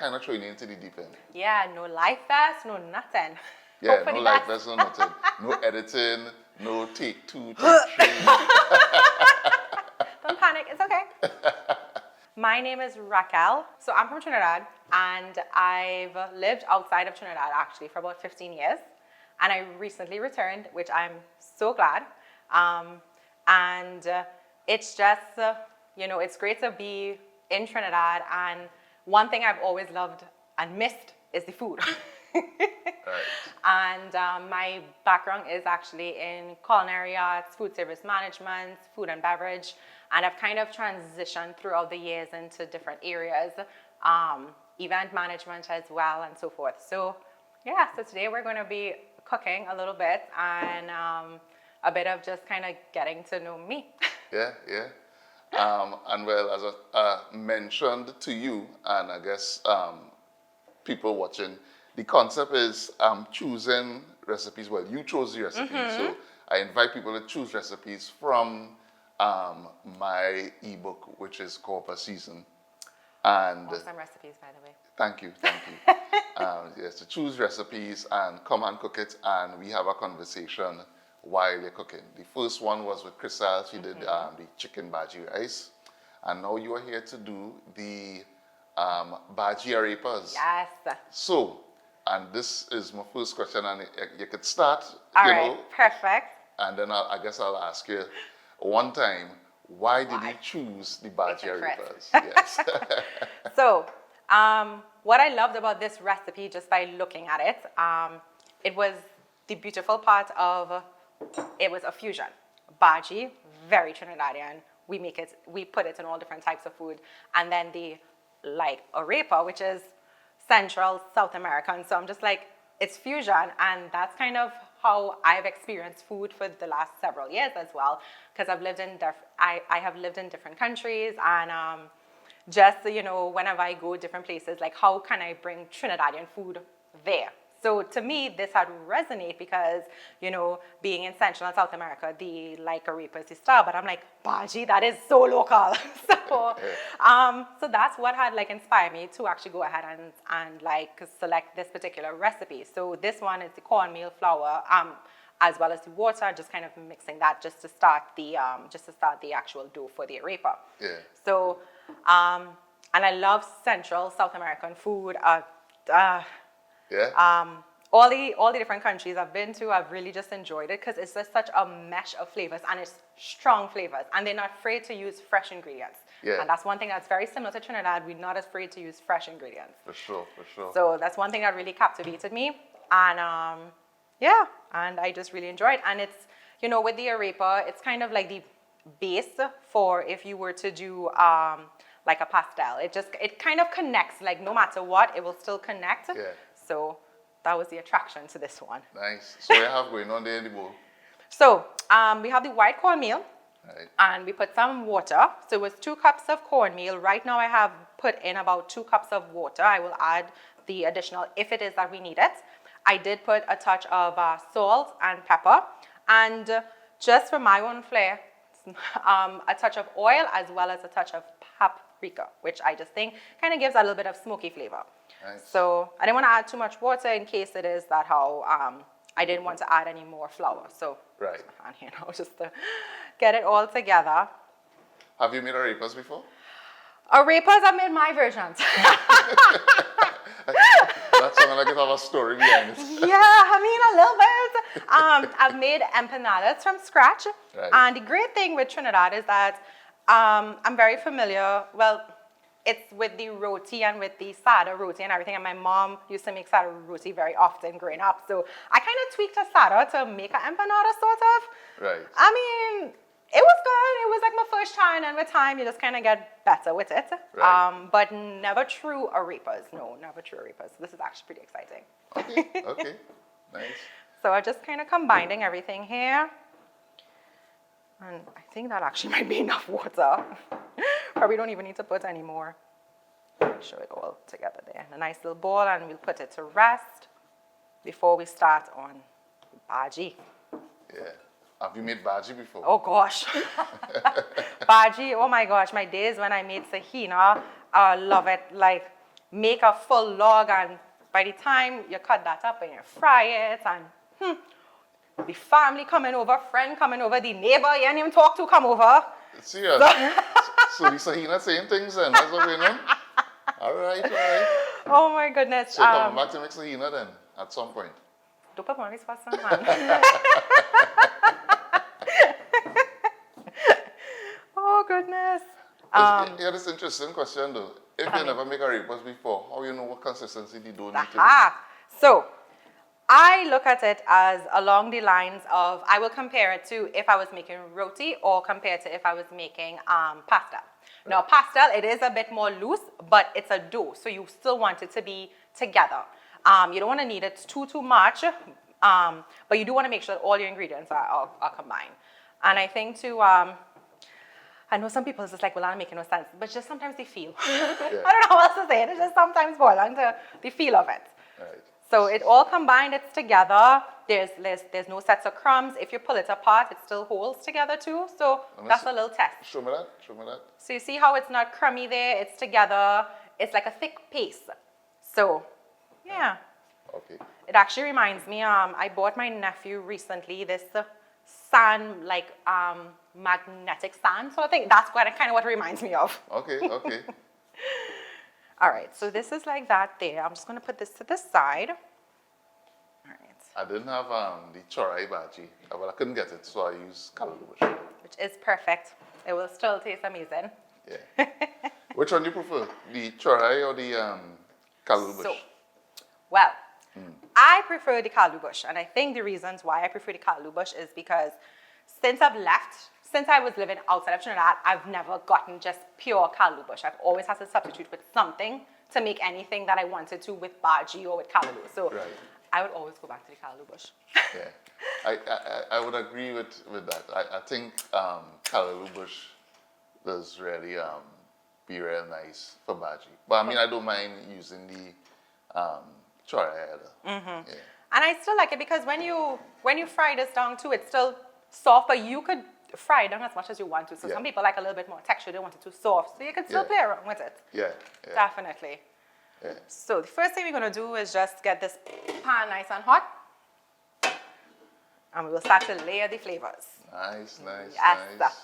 kind of throwing you into the deep end. Yeah, no life vest, no nothing. Yeah, Hope for no the life best. lesson, nothing. No editing, no take 2, take 3. Don't panic, it's okay. My name is Racquel. So I'm from Trinidad, and I've lived outside of Trinidad actually for about 15 years. And I recently returned, which I'm so glad. It's just, it's great to be in Trinidad. And one thing I've always loved and missed is the food. Right. And my background is actually in culinary arts, food service management, food and beverage. And I've kind of transitioned throughout the years into different areas, event management as well, and so forth. So yeah, so today we're going to be cooking a little bit and a bit of just kind of getting to know me. Yeah. And well, as I mentioned to you, and I guess people watching, the concept is choosing recipes. Well, you chose the recipe, so I invite people to choose recipes from my ebook, which is Guava Season. And Awesome recipes, by the way. Thank you. Yes, to choose recipes and come and cook it, and we have a conversation while you're cooking. The first one was with Crystal. She did the chicken bhaji rice, and now you are here to do the Bhagi Arepas. Yes. So, and this is my first question, and you could start, All right, perfect. and then I guess I'll ask you one time, why did you choose the Bhagi Arepas? Yes. So, what I loved about this recipe, just by looking at it, it was the beautiful part of, it was a fusion. Bhaji, very Trinidadian. We put it in all different types of food. And then the arepa, which is Central South American. So I'm just like, it's fusion, and that's kind of how I've experienced food for the last several years as well, because I have lived in different countries, and just whenever I go different places, like how can I bring Trinidadian food there? So to me, this had resonate because, being in Central and South America, the arepa is the star, but I'm like, bhaji, that is so local. So that's what had inspired me to actually go ahead and select this particular recipe. So this one is the cornmeal flour, as well as the water, just kind of mixing that just to start the actual dough for the arepa. Yeah. So, and I love Central South American food. All the different countries I've been to, I've really just enjoyed it because it's just such a mesh of flavors, and it's strong flavors, and they're not afraid to use fresh ingredients. Yeah. And that's one thing that's very similar to Trinidad. We're not afraid to use fresh ingredients. For sure. So that's one thing that really captivated me, and and I just really enjoyed it. And it's, with the arepa, it's kind of like the base for if you were to do a pastel. It kind of connects, no matter what, it will still connect. Yeah. So that was the attraction to this one. Nice. So what you have going on there in the bowl? So we have the white cornmeal, Right. and we put some water. So it was 2 cups of cornmeal. Right now I have put in about 2 cups of water. I will add the additional if it is that we need it. I did put a touch of salt and pepper, and just for my own flair, a touch of oil as well as a touch of paprika, which I just think kind of gives a little bit of smoky flavor. Nice. So I didn't want to add too much water in case it is that how I didn't want to add any more flour. So Right. and just to get it all together. Have you made arepas before? Arepas, I made my versions. That sounds like it have a story behind it. Yeah, a little bit. I've made empanadas from scratch. Right. And the great thing with Trinidad is that I'm very familiar, it's with the roti and with the sada roti and everything. And my mom used to make sada roti very often growing up. So I kind of tweaked a sada to make an empanada, sort of. Right. It was good. It was my first try, and with time, you just kind of get better with it. Right. But never true arepas. No, never true arepas. This is actually pretty exciting. Okay. Nice. So I'm just kind of combining everything here. And I think that actually might be enough water. Probably don't even need to put any more. Show it all together there in a nice little bowl, and we'll put it to rest before we start on bhaji. Yeah. Have you made bhaji before? Oh gosh. Bhaji, oh my gosh, my days when I made sahina, I love it. make a full log, and by the time you cut that up and you fry it, and the family coming over, friend coming over, the neighbor you didn't even talk to come over. See ya. So the Sahina saying things then, that's what going on? All right. Oh my goodness. So coming back to make Sahina then, at some point. Don't put money first on man. Oh goodness. Yeah, this interesting question though. If you never make arepas before, how you know what consistency the dough need to be? So I look at it as along the lines of, I will compare it to if I was making roti or compare it to if I was making pasta. Right. Now pasta, it is a bit more loose, but it's a dough, so you still want it to be together. You don't want to knead it too much, but you do want to make sure that all your ingredients are combined. And I think too, I know some people is just like, well, I'm making no sense, but just sometimes they feel. Yeah. I don't know how else to say it. It just sometimes boils down to the feel of it. Right. So it all combined, it's together. There's no sets of crumbs. If you pull it apart, it still holds together too. So that's a little test. Show me that. So you see how it's not crummy there? It's together. It's like a thick paste. So, yeah. Okay. It actually reminds me, I bought my nephew recently this sand, like magnetic sand sort of thing. That's kind of what it reminds me of. Okay. All right, so this is like that there. I'm just going to put this to the side. All right. I didn't have the chorai bhaji. Well, I couldn't get it, so I used kalalubush. Which is perfect. It will still taste amazing. Yeah. Which one do you prefer, the chorai or the kalalubush? So, well, I prefer the kalalubush, and I think the reasons why I prefer the kalalubush is because since I was living outside of Trinidad, I've never gotten just pure kalalubush. I've always had to substitute with something to make anything that I wanted to with bhaji or with kalalu. So right. I would always go back to the kalalubush. Yeah, I would agree with that. I think kalalubush does really be real nice for bhaji. But I mean, I don't mind using the chorai either. Mm-hmm. Yeah. And I still like it because when you fry this down too, it's still soft, but you could fry it down as much as you want to. So some people like a little bit more texture, they want it too soft. So you can still play around with it. Yeah. Definitely. Yeah. So the first thing we're going to do is just get this pan nice and hot. And we will start to layer the flavors. Nice. Yes.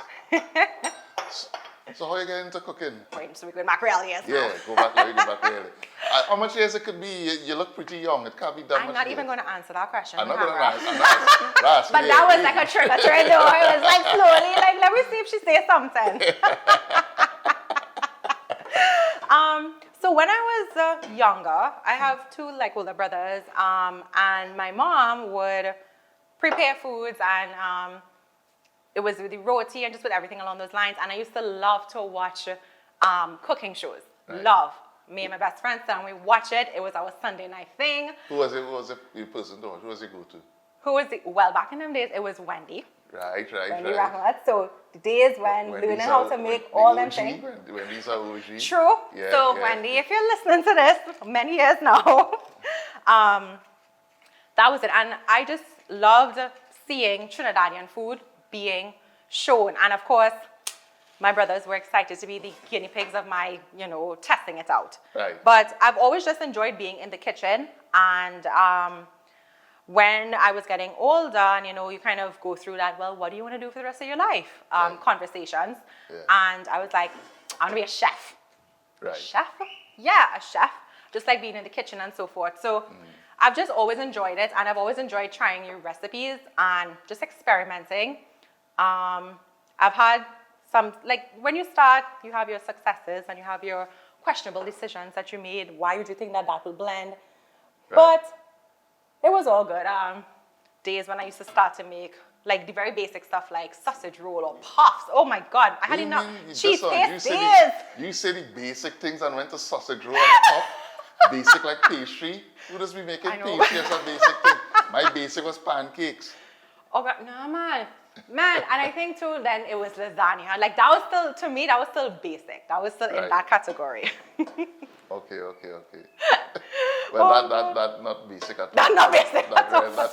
So how are you getting into cooking? Wait, so we go mackerel, yes. Yeah, go back there. How much years it could be? You look pretty young. It can't be that much. I'm not even going to answer that question. I'm not going to answer. But that was like a trigger. It was like slowly, like, let me see if she says something. So when I was younger, I have two like older brothers, and my mom would prepare foods, and it was with the roti and just with everything along those lines. And I used to love to watch cooking shows. Right. Love. Me and my best friend, and we watch it. It was our Sunday night thing. Who was it? Your person to watch? Who was it go to? Who was it? Well, back in them days, it was Wendy. Right. Racquel. So the days when learning how to make all them things. Wendy's our OG. True. Yeah, so Wendy, if you're listening to this, many years now, that was it. And I just loved seeing Trinidadian food being shown. And of course, my brothers were excited to be the guinea pigs of my, testing it out. Right. But I've always just enjoyed being in the kitchen. And when I was getting older, and you kind of go through that, well, what do you want to do for the rest of your life? Conversations. Yeah. And I was like, I want to be a chef. Right. Chef? Yeah, a chef. Just like being in the kitchen and so forth. So I've just always enjoyed it. And I've always enjoyed trying new recipes and just experimenting. I've had some, like when you start, you have your successes and you have your questionable decisions that you made. Why would you think that will blend? Right. But it was all good. Days when I used to start to make like the very basic stuff like sausage roll or puffs. Oh my God, I had enough. Cheese You say the basic things and went to sausage roll and puff. Basic like pastry. Who does be making pastry as a basic thing? My basic was pancakes. Oh God, no man. Man, and I think too, then it was lasagna. Like that was still, to me, that was still basic. That was still in that category. Okay. Well, that not basic at all. That's not basic at all. That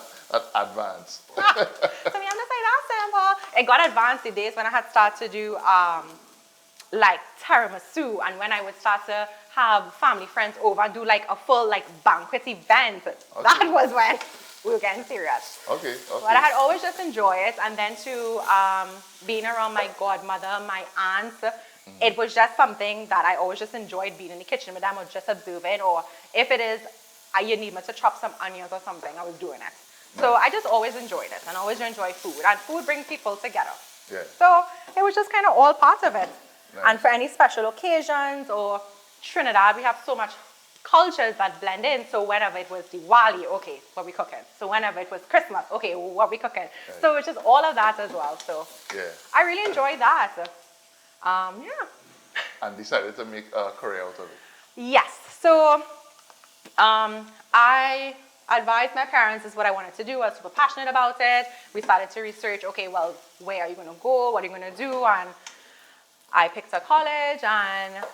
advanced. So me, I'm just like, that's simple. It got advanced the days when I had started to do like tiramisu, and when I would start to have family friends over and do like a full like banquet event. That was when we were getting serious. Okay. But I had always just enjoyed it, and then to being around my godmother, my aunts, it was just something that I always just enjoyed being in the kitchen with them or just observing, or if it is, you need me to chop some onions or something, I was doing it. So I just always enjoyed it and always enjoyed food, and food brings people together. Yeah. So it was just kind of all part of it. Nice. And for any special occasions or Trinidad, we have so much cultures that blend in. So whenever it was Diwali, okay, what we cooking? So whenever it was Christmas, okay, what we cooking? Right. So it's just all of that as well. So Yeah. I really enjoyed that. Yeah. And decided to make a career out of it. Yes. So I advised my parents is what I wanted to do. I was super passionate about it. We started to research, okay, well, where are you going to go? What are you going to do? And I picked a college and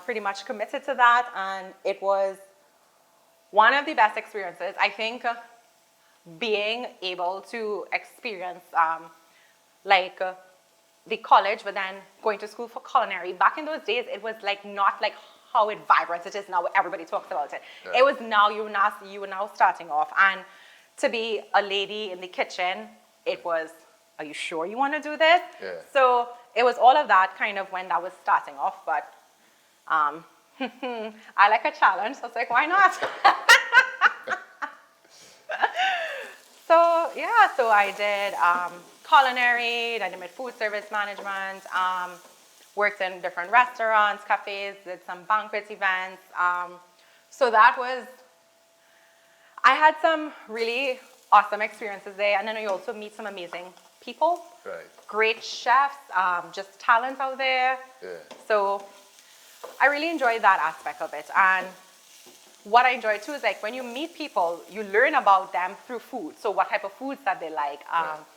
pretty much committed to that. And it was one of the best experiences. I think being able to experience the college, but then going to school for culinary. Back in those days, it was like not like how it vibrant it is now, where everybody talks about it. Yeah. It was now you were now starting off, and to be a lady in the kitchen, it was, are you sure you want to do this? Yeah. So it was all of that kind of when that was starting off, but I like a challenge, so it's like, why not? So yeah, so I did culinary, then I did food service management, worked in different restaurants, cafes, did some banquet events. So that was, I had some really awesome experiences there, and then you also meet some amazing people, Right. great chefs, just talent out there. Yeah. So I really enjoyed that aspect of it. And what I enjoy too is like when you meet people, you learn about them through food. So what type of foods that they like,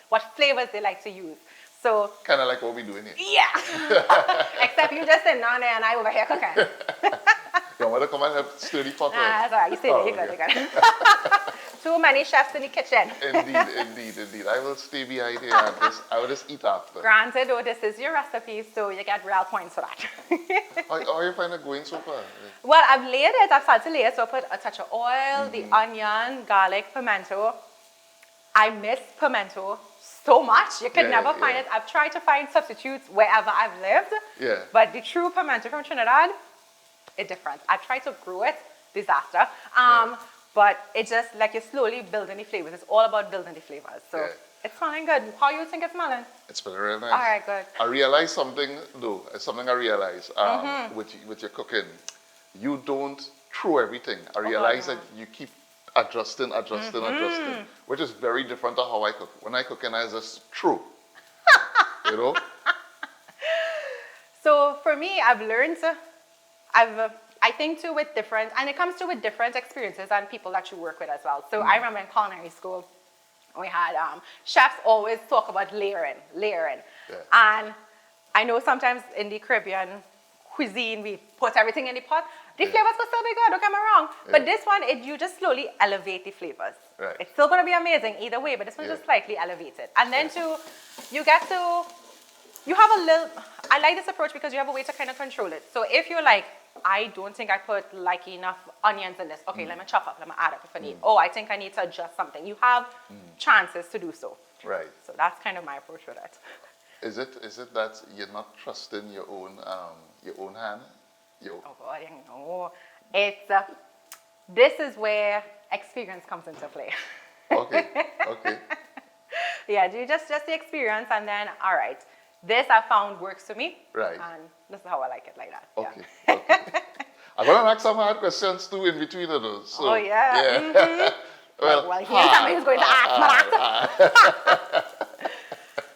what flavors they like to use. So Kind of like what we're doing here. yeah, except you just sitting down there and I over here cooking. You want to come and help stir the pot? Nah, that's all right. You stay there. You're good. You're good. Too many chefs in the kitchen. Indeed. I will stay behind here and I will just eat after. Granted, though, this is your recipe, so you get real points for that. How are you finding it going so far? Well, I've layered it. I've started to layer it. So I put a touch of oil, the onion, garlic, pimento. I miss pimento so much. You could never find it. I've tried to find substitutes wherever I've lived. Yeah. But the true pimento from Trinidad, it's different. I tried to grow it, disaster. But it just like you're slowly building the flavors. It's all about building the flavors. So it's smelling good. How you think it's smelling? It's smelling real nice. All right, good. I realized something though. It's something I realized with your cooking. You don't throw everything. I realized that you keep adjusting, which is very different to how I cook. When I cook, and I just throw. You know. So for me, I've learned. I think too with different, and it comes to with different experiences and people that you work with as well. So I remember in culinary school, we had chefs always talk about layering. Yeah. And I know sometimes in the Caribbean cuisine, we put everything in the pot. The flavors could still be good, don't get me wrong. But this one, you just slowly elevate the flavors. Right. It's still going to be amazing either way, but this one just slightly elevated. And then you have a little, I like this approach because you have a way to kind of control it. So if you're like, I don't think I put like enough onions in this. Okay, let me chop up, let me add up if I need. Oh, I think I need to adjust something. You have chances to do so. Right. So that's kind of my approach with it. Is it that you're not trusting your own hand? Oh God, you know. It's, this is where experience comes into play. Okay. Yeah, do just the experience and then, all right, this I found works for me. Right. And this is how I like it, like that. Okay. I'm going to ask some hard questions too in between of those. So, Oh, yeah. Mm-hmm. Well, here's somebody who's going to ask for that.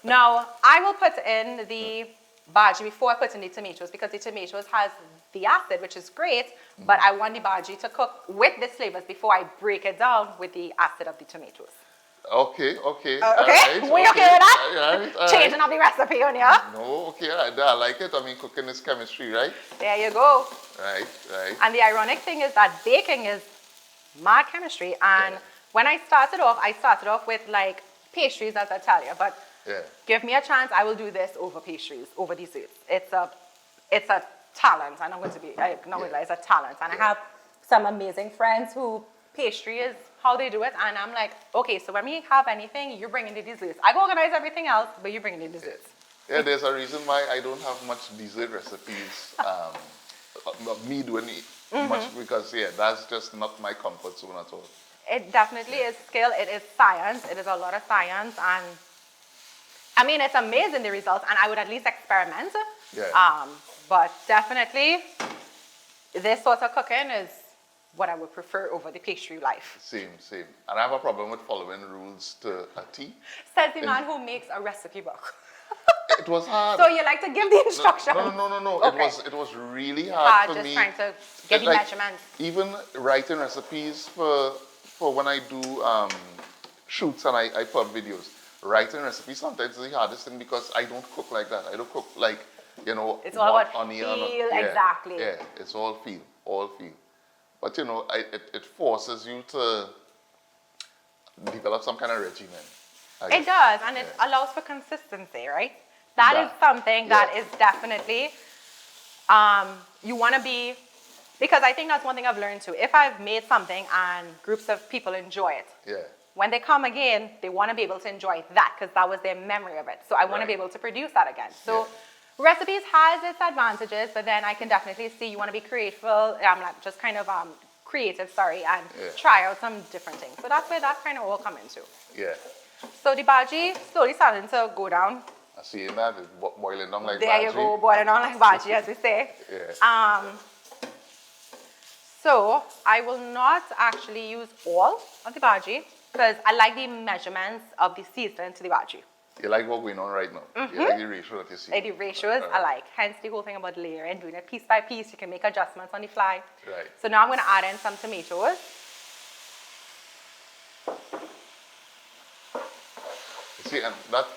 Now, I will put in the bhaji before I put in the tomatoes because the tomatoes has the acid, which is great, but I want the bhaji to cook with the flavors before I break it down with the acid of the tomatoes. Okay. Okay? Right, We okay with that? Right. Changing up the recipe on you? No, okay, I like it. I mean, cooking is chemistry, right? There you go. Right. And the ironic thing is that baking is mad chemistry. And when I started off with like pastries, as I tell you, but give me a chance, I will do this over pastries, over desserts. It's a talent. I'm not going to lie, it's a talent. And I have some amazing friends who pastry is how they do it. And I'm like, okay, so when we have anything, you're bringing the desserts. I organize everything else, but you're bringing the desserts. Yeah, there's a reason why I don't have much dessert recipes. Not me doing it much because that's just not my comfort zone at all. It definitely is skill. It is science. It is a lot of science, and I mean it's amazing the results. And I would at least experiment. Yeah. But definitely, this sort of cooking is what I would prefer over the pastry life. Same. And I have a problem with following rules to a T. Says the man who makes a recipe book. It was hard. So you like to give the instructions? No. Okay. It was really hard for just me. trying to get the measurements. Even writing recipes for when I do shoots and I put videos. Writing recipes sometimes is the hardest thing because I don't cook like that. I don't cook like, it's all about onion. Feel, exactly. Yeah, it's all feel. But it forces you to develop some kind of regimen. It does, and it allows for consistency, right? That is something that is definitely, you want to be, because I think that's one thing I've learned too. If I've made something and groups of people enjoy it, when they come again, they want to be able to enjoy that because that was their memory of it. So I want to be able to produce that again. So recipes has its advantages, but then I can definitely see you want to be creative, just kind of creative, and try out some different things. So that's where that kind of all come into. Yeah. So the bhaji slowly starting to go down. I see that it's boiling down like there bhaji. There you go, boiling down like bhaji, as we say. Yeah. So I will not actually use all of the bhaji because I like the measurements of the seasoning to the bhaji. You like what's going on right now? You like the ratio that you see? Like the ratios, I like. Hence the whole thing about layering, doing it piece by piece. You can make adjustments on the fly. Right. So now I'm going to add in some tomatoes. See, and that's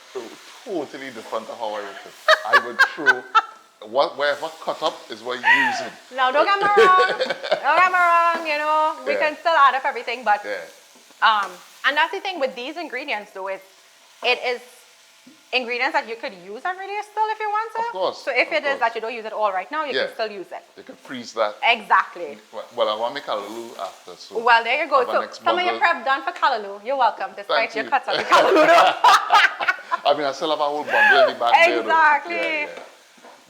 totally different to how I would cook. I would throw whatever cut up is what you're using. No, don't get me wrong. We can still add up everything, but and that's the thing with these ingredients, though, it is ingredients that you could use already still if you want to. Of course. So if it is that you don't use it all right now, you can still use it. You can freeze that. Exactly. Well, I want to make callaloo after, so. Well, there you go. So some of your prep done for callaloo. You're welcome, despite your cuts of the callaloo. I mean, I still have a whole bundle in the back there. Exactly. Yeah.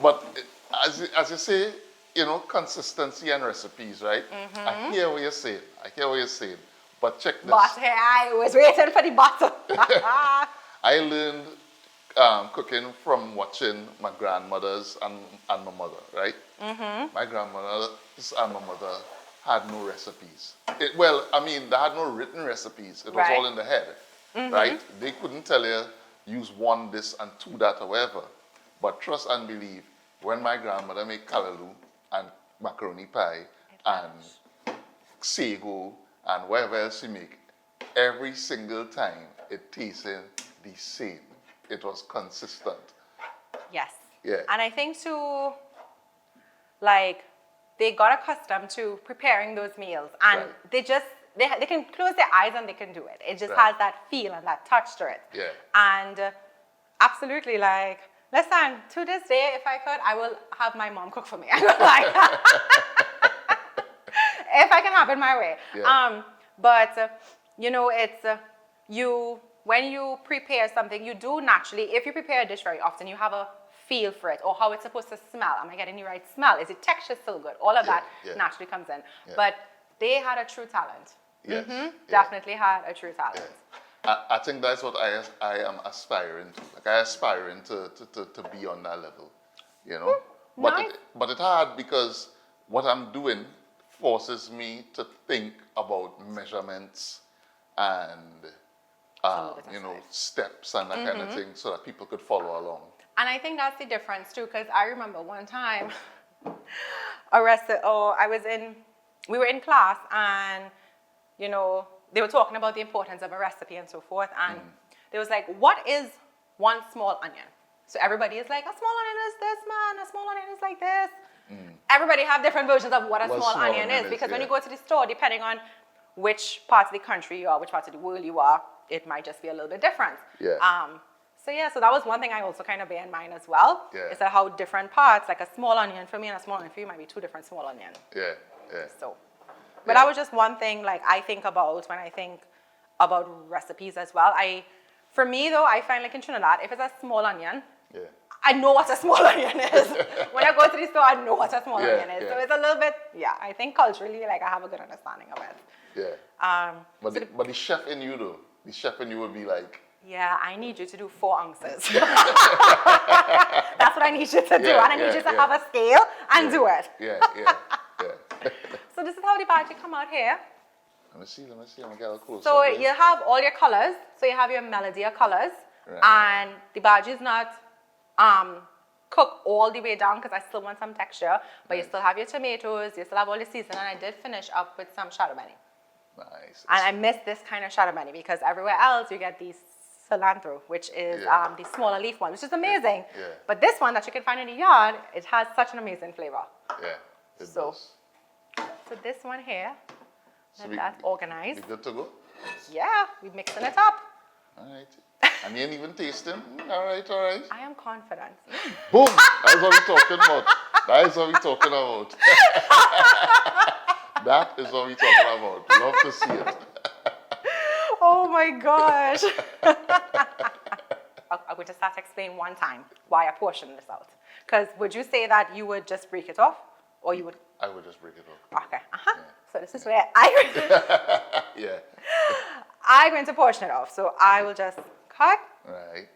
But as you say, consistency and recipes, right? I hear what you're saying. But check this. But hey, I was waiting for the butter. I learned cooking from watching my grandmothers and my mother, right? My grandmothers and my mother had no recipes. They had no written recipes. It was all in the head, right? They couldn't tell you, use one this and two that, however. But trust and believe, when my grandmother made callaloo and macaroni pie and sago and whatever else she make, every single time it tasted the same. It was consistent. Yes. Yeah. And I think too, they got accustomed to preparing those meals, and they can close their eyes and they can do it. It just has that feel and that touch to it. Yeah. And absolutely, listen, to this day, if I could, I will have my mom cook for me. I'm not like if I can have it my way. Yeah. But when you prepare something, you do naturally, if you prepare a dish very often, you have a feel for it, or how it's supposed to smell. Am I getting the right smell? Is the texture still good? All of that naturally comes in. Yeah. But they had a true talent. Yes. Definitely had a true talent. Yeah. I think that's what I am aspiring to. I aspiring to be on that level, But nice. It's hard because what I'm doing forces me to think about measurements and steps and that kind of thing, so that people could follow along. And I think that's the difference too, because I remember one time, we were in class, and they were talking about the importance of a recipe and so forth, and they was like, what is one small onion? So everybody is like, a small onion is this, man, a small onion is like this. Everybody have different versions of what a small onion is, because when you go to the store, depending on which part of the country you are, which part of the world you are, it might just be a little bit different. Yeah. So yeah, so that was one thing I also kind of bear in mind as well. Yeah. Is that how different parts, like a small onion for me and a small onion for you might be two different small onions. Yeah, yeah. So, but that was just one thing like I think about when I think about recipes as well. For me though, I find like in Trinidad, if it's a small onion, Yeah. I know what a small onion is. When I go to the store, I know what a small Yeah, onion is. yeah. So it's a little bit, I think culturally, like I have a good understanding of it. Yeah. But the chef in you though, the chef in you would be like, yeah, I need you to do 4 ounces. That's what I need you to do. Yeah, And I need yeah, you to yeah. have a scale and do it. yeah, yeah, yeah. So this is how the bhaji come out here. Let me see, I'm gonna get a close. So you have all your colors. So you have your Melodia colors. Right. And the bhaji is not cooked all the way down because I still want some texture. But you Right. still have your tomatoes, you still have all the seasoning. And I did finish up with some shadabani. Nice. And I miss this kind of shadabani because everywhere else you get these cilantro, which is Yeah. the smaller leaf one, which is amazing. Yeah. But this one that you can find in the yard, it has such an amazing flavor. Yeah, it So- does. So this one here, So let that organize. We good to go? Yeah, we're mixing it up. All right. And you ain't even tasting? All right, all right. I am confident. Boom! That's what we're talking about. That is what we're talking about. That is what we're talking about. Love to see it. Oh my gosh. I'm going to start to explain one time why I portioned this out. Because would you say that you would just break it off? Or you would? I would just break it off. Okay. Yeah. So this is where Yeah. I'm going to portion it off. So I will just cut. Right.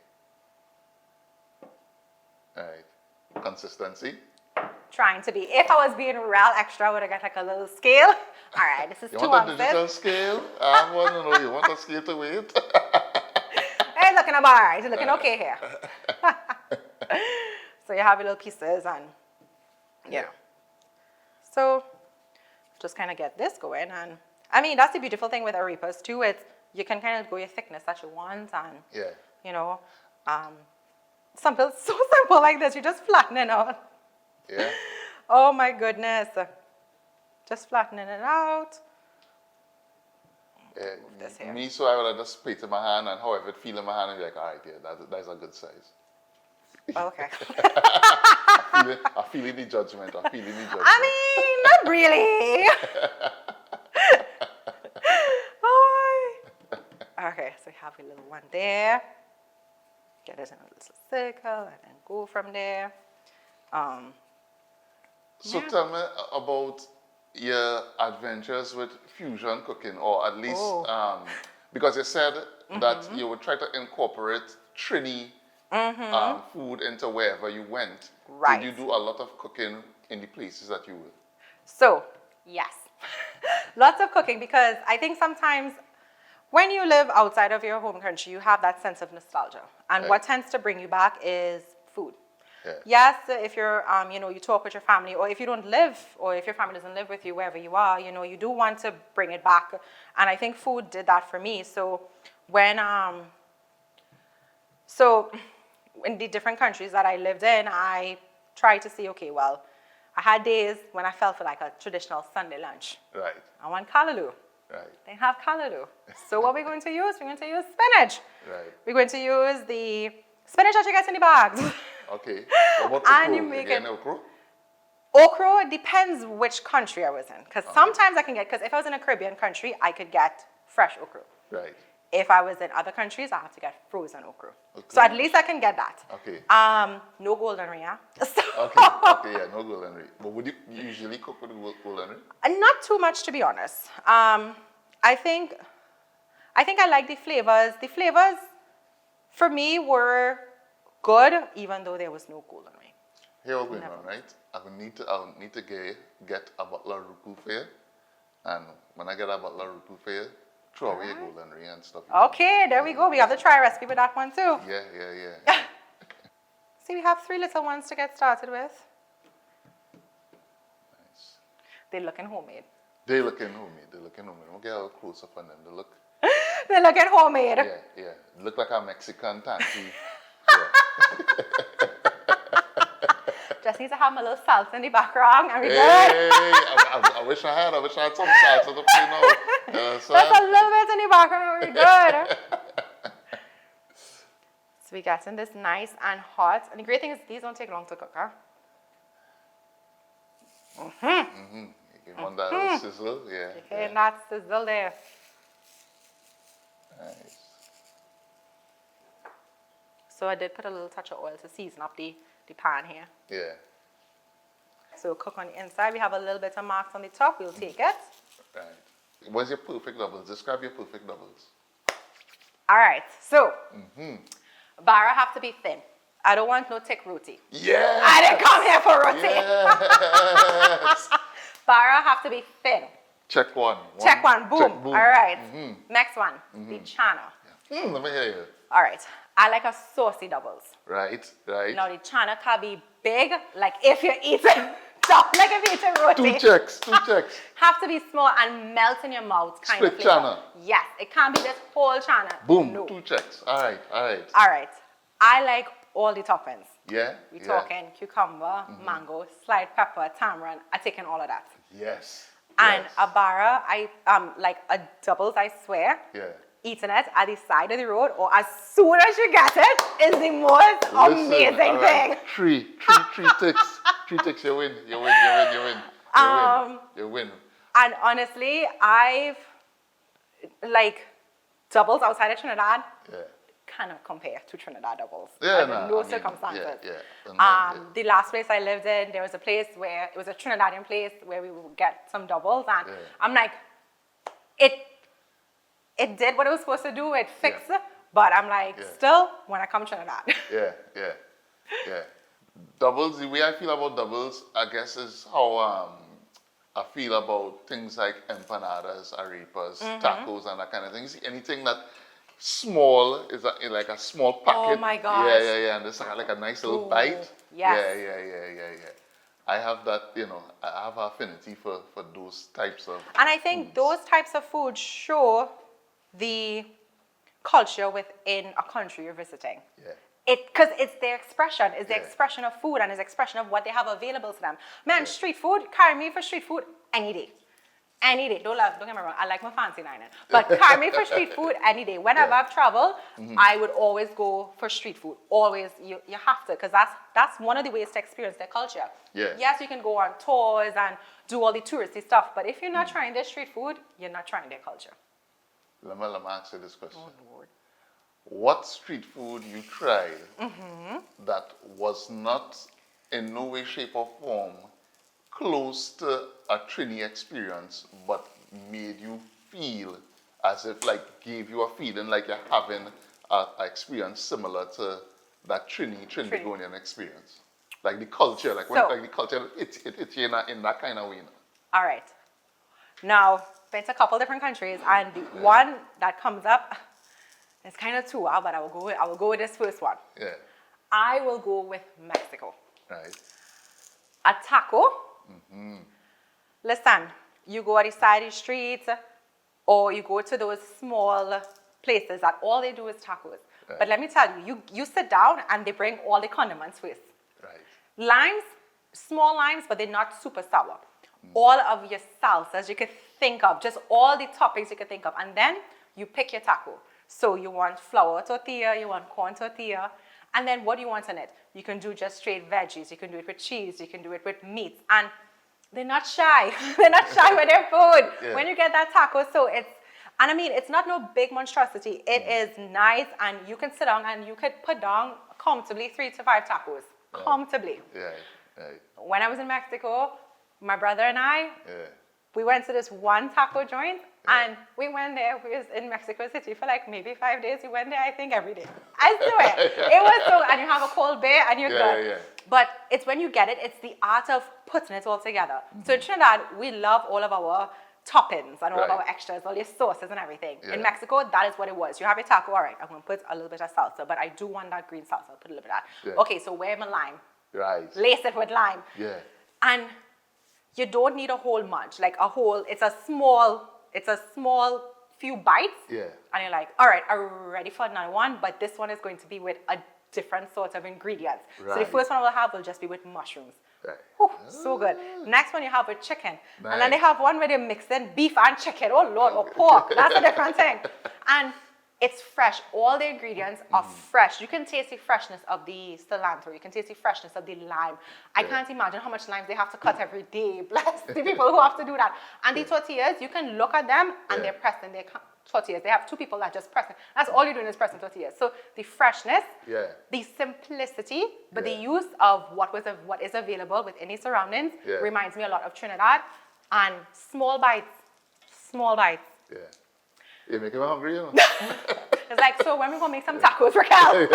Right. Consistency. Trying to be. If I was being real extra, I would have got like a little scale. All right, this is You 2 want a ounces. digital scale? I want to know. You want a scale to weigh it? It's looking about all right. It's looking okay here. So you have your little pieces and yeah. So just kind of get this going. And I mean, that's the beautiful thing with arepas too. You can kind of go your thickness that you want and, Yeah. you know, something so simple like this. You just flatten it out. Yeah. Oh my goodness. Just flattening it out. Yeah. This here. Me, so I would have just split in my hand and however it feel in my hand and be like, all right, yeah, that's a good size. Okay. I feel the judgment. I mean, not really. Oh. Okay, so you have a little one there. Get it in a little circle and then go from there. So Yeah. tell me about your adventures with fusion cooking, or at least because you said that you would try to incorporate Trini food into wherever you went. Right. Did you do a lot of cooking in the places that you were? So, yes. Lots of cooking because I think sometimes when you live outside of your home country, you have that sense of nostalgia. And Right. what tends to bring you back is food. Yeah. Yes, if you're, you talk with your family, or if you don't live, or if your family doesn't live with you wherever you are, you do want to bring it back. And I think food did that for me. So when, in the different countries that I lived in, I tried to see, okay, well, I had days when I felt for like a traditional Sunday lunch. Right. I want callaloo. Right. They have callaloo. So what we're going to use? We're going to use spinach. Right. We're going to use the spinach that you get in the bags. Okay. What about And okra? you make Again, it- okra? Okra depends which country I was in. Because sometimes I can get, because if I was in a Caribbean country, I could get fresh okra. Right. If I was in other countries, I have to get frozen okra. Okay. So at least I can get that. Okay. No golden yeah. Okay, yeah, no golden ring. But would you usually cook with golden ring? Not too much, to be honest. I think I like the flavors. The flavors, for me, were good, even though there was no golden ring. Here we're going on, right? I'll need to get a bottle of Racquel for you. And when I get a bottle of Racquel for you, throw away your golden ring and stuff. Okay, there we go. We have to try a recipe with that one too. Yeah. See, we have 3 little ones to get started with. Nice. They're looking homemade. They looking homemade. We'll get a close up on them. They look, They're looking homemade. yeah. Look like a Mexican tanty. Yeah. Just need to have my little salsa in the background and we're good. I wish I had some salsa to play now. Just a little bit in the background and we're good. So we getting this nice and hot. And the great thing is these don't take long to cook, huh? You want that little sizzle? Yeah. Okay, and that's sizzle there. Nice. So I did put a little touch of oil to season up the pan here. Yeah. So we'll cook on the inside. We have a little bit of marks on the top. We'll take it. Right. What's your perfect doubles? Describe your perfect doubles. All right. So, bara have to be thin. I don't want no thick roti. Yeah. I didn't come here for roti. Yes. Bara have to be thin. Check one. Check one. Boom. Check, boom. All right. Next one. The chana. Let me hear you. All right. I like a saucy doubles. Right, right. Now the chana can be big, like if you're eating, like if you're eating roti. Two checks. Have to be small and melt in your mouth kind Split of flavor. chana. Yes, it can't be this whole chana. Boom, No. 2 checks. All right. All right. I like all the toppings. Yeah. We're talking cucumber, mango, slide pepper, tamarind. I taken all of that. Yes. And yes. a bara, like a doubles, I swear. Yeah. Eating it at the side of the road or as soon as you get it is the most amazing all right. thing. Three ticks. 3 ticks, you win. You win. And honestly, I've like doubles outside of Trinidad Yeah. cannot compare to Trinidad doubles. Yeah, under no circumstances. Yeah. The last place I lived in, there was a place where it was a Trinidadian place where we would get some doubles, and I'm like, it did what it was supposed to do. It fixed it, but I'm like, still, when I come to Trinidad. Yeah. Doubles, the way I feel about doubles, I guess, is how I feel about things like empanadas, arepas, tacos, and that kind of thing. See, anything that small is like a small packet. Oh my gosh. Yeah. And it's like a nice little bite. Yes. Yeah. I have that, I have affinity for those types of And I think those types of food show the culture within a country you're visiting. Yeah. Because it's their expression. It's the expression of food and it's the expression of what they have available to them. Man, street food, carry me for street food any day. Any day. Don't get me wrong, I like my fancy dining. But carry me for street food any day. Whenever I've traveled, I would always go for street food. Always, you have to, because that's one of the ways to experience their culture. Yeah. Yes, you can go on tours and do all the touristy stuff, but if you're not trying their street food, you're not trying their culture. Let me ask you this question. Oh, Lord. What street food you tried that was not in no way, shape, or form close to a Trini experience, but made you feel as if gave you a feeling like you're having an experience similar to that Trinidadian experience? Like the culture, the culture, it hits you in that kind of way. All right. Now, been to a couple different countries, and the one that comes up, it's kind of too wild, but I will go with this first one. Yeah. I will go with Mexico. Right. A taco. Listen, you go on the side of the street, or you go to those small places that all they do is tacos. Right. But let me tell you, you sit down and they bring all the condiments first. Right. Limes, small limes, but they're not super sour. All of your salsas you could think of, just all the toppings you could think of. And then you pick your taco. So you want flour tortilla, you want corn tortilla, and then what do you want in it? You can do just straight veggies, you can do it with cheese, you can do it with meat. And they're not shy. They're not shy with their food. Yeah. When you get that taco, so it's not no big monstrosity. It is nice, and you can sit down and you could put down comfortably 3 to 5 tacos. Comfortably. Right. When I was in Mexico, my brother and I, we went to this one taco joint, and we went there. We was in Mexico City for maybe 5 days. We went there, I think, every day. I swear. It was so, and you have a cold beer, and you're good. Yeah. But it's when you get it, it's the art of putting it all together. So in Trinidad, we love all of our toppings and all of our extras, all your sauces and everything. In Mexico, that is what it was. You have your taco, all right, I'm going to put a little bit of salsa, but I do want that green salsa. I'll put a little bit of that. Yeah. Okay, so where my lime? Right. Lace it with lime. Yeah. And you don't need a whole munch, it's a small few bites. Yeah. And you're like, all right, I'm ready for another one, but this one is going to be with a different sort of ingredients. Right. So the first one I will have will just be with mushrooms. Right. Whew, so good. Next one you have with chicken. Nice. And then they have one where they mix in beef and chicken. Oh Lord, or pork. That's a different thing. And it's fresh. All the ingredients are fresh. You can taste the freshness of the cilantro. You can taste the freshness of the lime. I can't imagine how much limes they have to cut every day. Bless the people who have to do that. And the tortillas, you can look at them and they're pressing their tortillas. They have two people that just pressing. That's all you're doing is pressing tortillas. So the freshness, the simplicity, but the use of what is available within the surroundings reminds me a lot of Trinidad. And small bites. Yeah. You're making me hungry, you know. It's like, so when we gonna make some tacos, Racquel?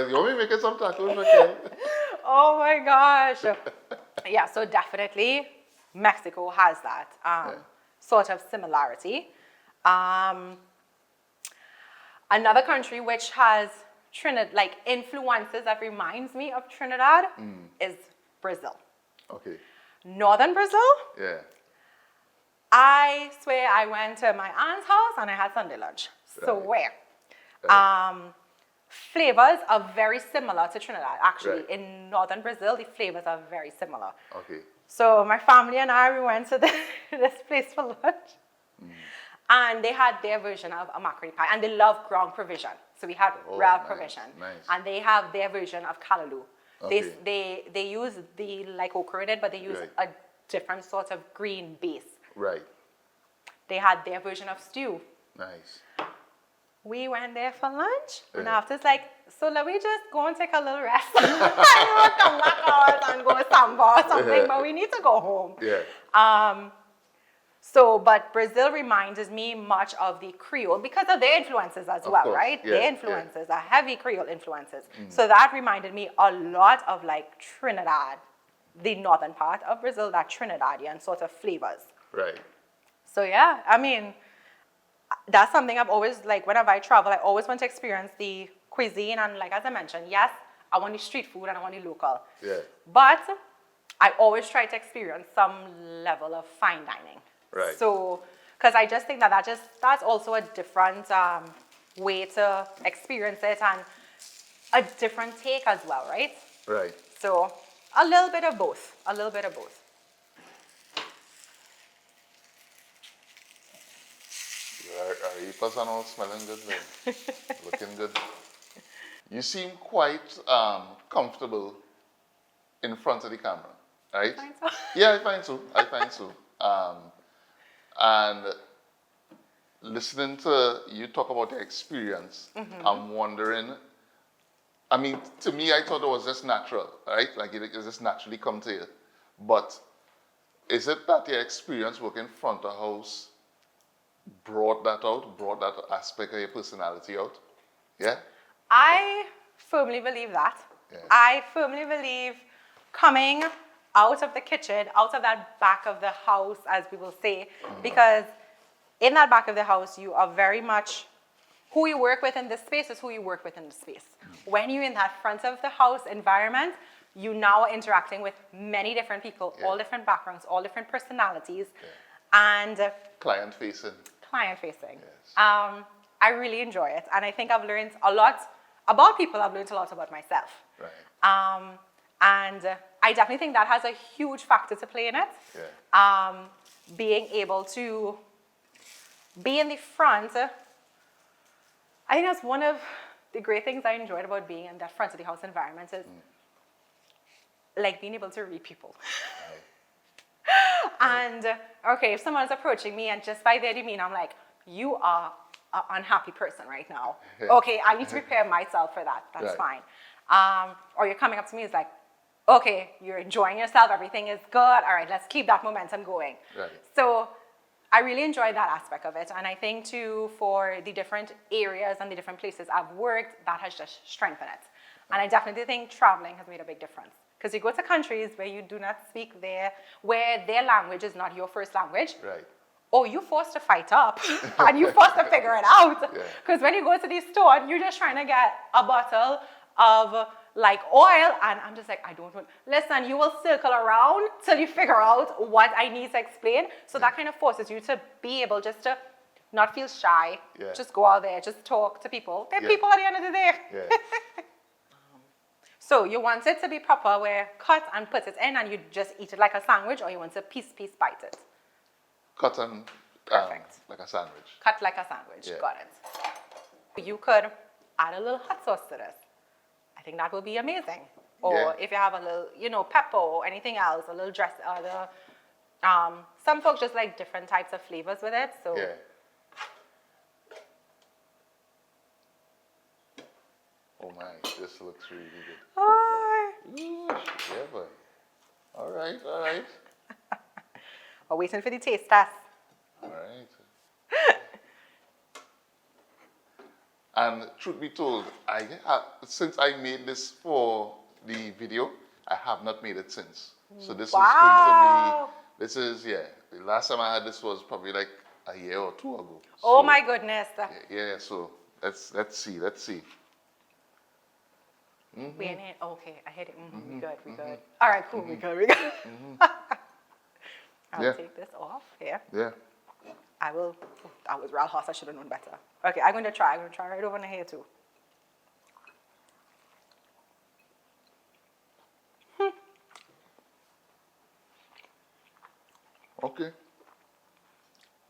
You want me making some tacos, Racquel? Oh my gosh. Yeah, so definitely Mexico has that sort of similarity. Another country which has Trinidad, influences that reminds me of Trinidad is Brazil. Okay. Northern Brazil? Yeah. I swear I went to my aunt's house and I had Sunday lunch. Swear. Flavors are very similar to Trinidad. Actually, in northern Brazil, the flavors are very similar. Okay. So my family and I, we went to this place for lunch. And they had their version of a macaroni pie. And they love ground provision. So we had raw provision. Nice. And they have their version of callaloo. Okay. They use the okra in it, but they use a different sort of green base. Right. They had their version of stew. Nice. We went there for lunch, and after it's like, so let me just go and take a little rest. I will come back out and go samba or something, but we need to go home. Yeah. But Brazil reminds me much of the Creole because of their influences as well, right? Yeah, their influences are heavy Creole influences. So that reminded me a lot of Trinidad, the northern part of Brazil, that Trinidadian sort of flavors. Right. So yeah, I mean, that's something I've always, whenever I travel, I always want to experience the cuisine. And as I mentioned, yes, I want the street food and I want the local. Yeah. But I always try to experience some level of fine dining. Right. So, because I just think that's also a different way to experience it and a different take as well, right? Right. So, a little bit of both. Arepas are all smelling good, man. Looking good. You seem quite comfortable in front of the camera, right? I find so. Yeah, I find so. And listening to you talk about the experience, I'm wondering, I mean, to me, I thought it was just natural, right? It just naturally come to you. But is it that your experience working front of house brought that aspect of your personality out? Yeah? I firmly believe that. Yeah. I firmly believe coming out of the kitchen, out of that back of the house, as we will say, because in that back of the house, you are very much who you work with in this space is who you work with in the space. When you're in that front of the house environment, you now are interacting with many different people, all different backgrounds, all different personalities, and Client facing. Yes. I really enjoy it. And I think I've learned a lot about people. I've learned a lot about myself. Right. And I definitely think that has a huge factor to play in it. Yeah. Being able to be in the front. I think that's one of the great things I enjoyed about being in that front of the house environment is like being able to read people. Right. And okay, if someone's approaching me and just by their demeanor, I'm like, you are an unhappy person right now. Okay, I need to prepare myself for that. That's Right. fine. Or you're coming up to me, it's like, okay, you're enjoying yourself, everything is good. All right, let's keep that momentum going. Right. So I really enjoy that aspect of it. And I think too, for the different areas and the different places I've worked, that has just strengthened it. And I definitely think traveling has made a big difference. Because you go to countries where you do not speak where their language is not your first language. Right. Or you're forced to fight up and you're forced to figure it out. Because Yeah. when you go to the store, you're just trying to get a bottle of like oil, and I'm just like, I don't want. Listen, you will circle around till you figure out what I need to explain. So that kind of forces you to be able just to not feel shy. Yeah. Just go out there, just talk to people. They're Yeah. people at the end of the day. Yeah. So you want it to be proper, where cut and put it in, and you just eat it like a sandwich, or you want to piece bite it. Cut and Perfect. like a sandwich. Cut like a sandwich. Yeah. Got it. You could add a little hot sauce to this. I think that will be amazing. Or Yeah. if you have a little, you know, pepper or anything else, a little dress, some folks just like different types of flavors with it. So Yeah. Oh my, this looks really good. oh, Ooh, yeah, boy. All right, all right. we're waiting for the taste test. All right. And truth be told, since I made this for the video, I have not made it since. So this is going Wow. to be, this is, yeah, the last time I had this was probably like a year or two ago. Oh So, my goodness. Yeah, so let's see. We in it. Okay, I hit it. We good. We good. All right, cool. We good. I'll Yeah. take this off here. Yeah. I will. Oh, that was real hot. I should have known better. Okay, I'm going to try. I'm going to try right over here too. Okay.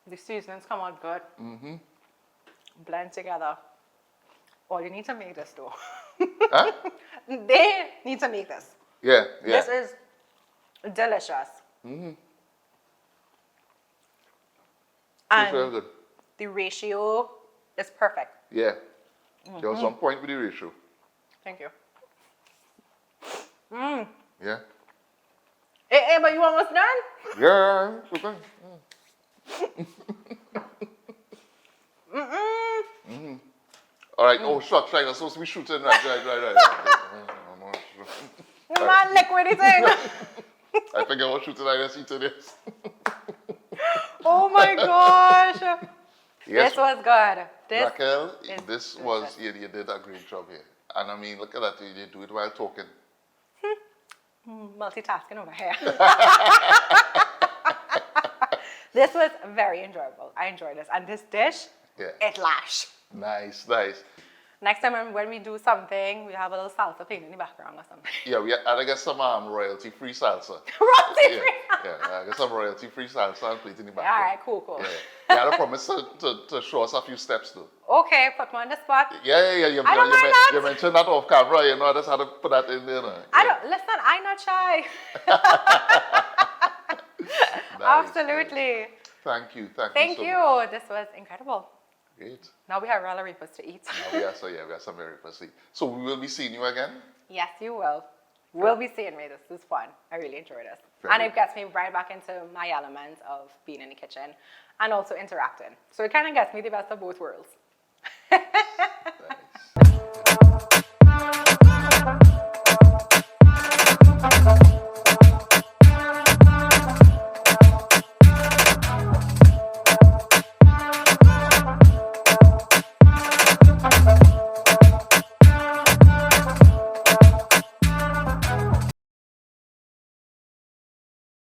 The seasonings come out good. Blend together. Oh, you need to make this though. Huh? They need to make this. Yeah, yeah. This is delicious. It's And very good. the ratio is perfect. Yeah. There was 1 point with the ratio. Thank you. Yeah. Hey, but you almost done? Yeah. Okay. All right. Oh, shucks, right. I'm supposed to be shooting. Right. You man liquid thing. I think I was shooting like this into this. Oh my gosh. Yes, This was good. This Racquel, is this delicious. was, you did a great job here. And I mean, look at that, you do it while talking. multitasking over here. This was very enjoyable. I enjoyed this. And this dish, Yeah. it lash. Nice. Next time when we do something, we have a little salsa playing in the background or something. Yeah, I get some royalty-free salsa. Royalty Yeah, free. I get some royalty-free salsa and play it in the All background. right, cool. Yeah. You had a promise to show us a few steps though. Okay, put me on the spot. Yeah. I don't mind that. You mentioned that off camera, you know, I just had to put that in there. Listen, I'm not shy. Nice, Absolutely. nice. Thank you. Thank so you. much. This was incredible. Great. Now we have Racquel arepas to eat. We got some very fussy. So we will be seeing you again? Yes, you will. We'll be seeing me. This is fun. I really enjoy this. Very And it good. gets me right back into my element of being in the kitchen and also interacting. So it kind of gets me the best of both worlds. Nice.